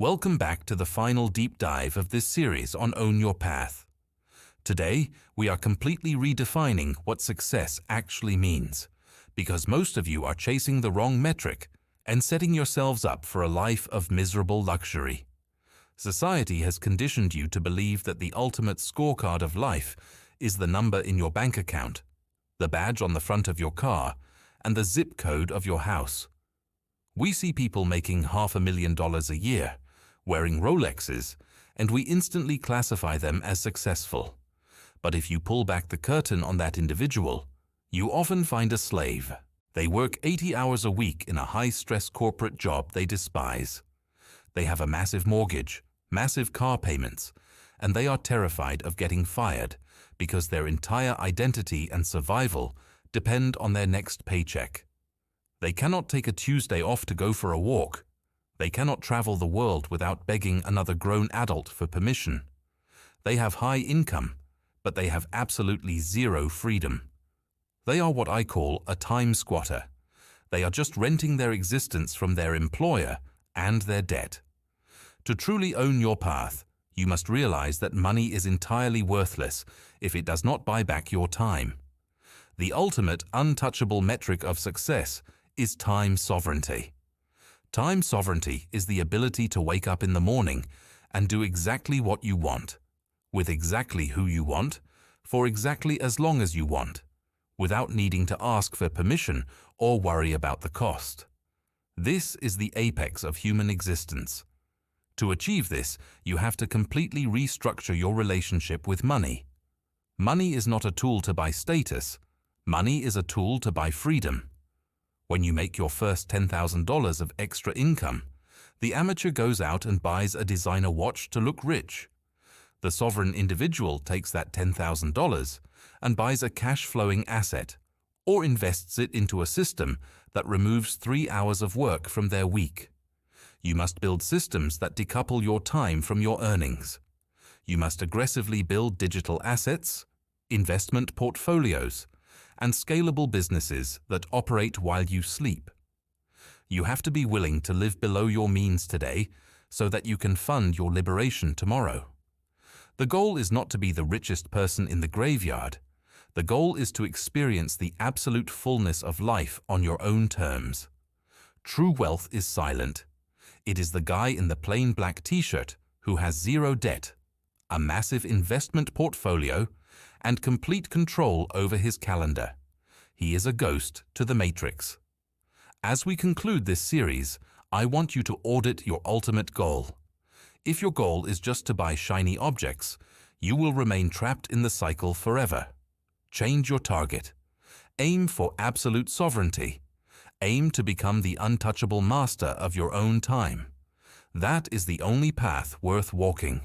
Welcome back to the final deep dive of this series on Own Your Path. Today, we are completely redefining what success actually means, because most of you are chasing the wrong metric and setting yourselves up for a life of miserable luxury. Society has conditioned you to believe that the ultimate scorecard of life is the number in your bank account, the badge on the front of your car, and the zip code of your house. We see people making $500,000 a year, wearing Rolexes, and we instantly classify them as successful. But if you pull back the curtain on that individual, you often find a slave. They work 80 hours a week in a high-stress corporate job they despise. They have a massive mortgage, massive car payments, and they are terrified of getting fired because their entire identity and survival depend on their next paycheck. They cannot take a Tuesday off to go for a walk. They cannot travel the world without begging another grown adult for permission. They have high income, but they have absolutely zero freedom. They are what I call a time squatter. They are just renting their existence from their employer and their debt. To truly own your path, you must realize that money is entirely worthless if it does not buy back your time. The ultimate untouchable metric of success is time sovereignty. Time sovereignty is the ability to wake up in the morning and do exactly what you want, with exactly who you want, for exactly as long as you want, without needing to ask for permission or worry about the cost. This is the apex of human existence. To achieve this, you have to completely restructure your relationship with money. Money is not a tool to buy status. Money is a tool to buy freedom. When you make your first $10,000 of extra income, the amateur goes out and buys a designer watch to look rich. The sovereign individual takes that $10,000 and buys a cash-flowing asset or invests it into a system that removes 3 hours of work from their week. You must build systems that decouple your time from your earnings. You must aggressively build digital assets, investment portfolios, and scalable businesses that operate while you sleep. You have to be willing to live below your means today so that you can fund your liberation tomorrow. The goal is not to be the richest person in the graveyard. The goal is to experience the absolute fullness of life on your own terms. True wealth is silent. It is the guy in the plain black t-shirt who has zero debt, a massive investment portfolio, and complete control over his calendar. He is a ghost to the matrix. As we conclude this series, I want you to audit your ultimate goal. If your goal is just to buy shiny objects, you will remain trapped in the cycle forever. Change your target. Aim for absolute sovereignty. Aim to become the untouchable master of your own time. That is the only path worth walking.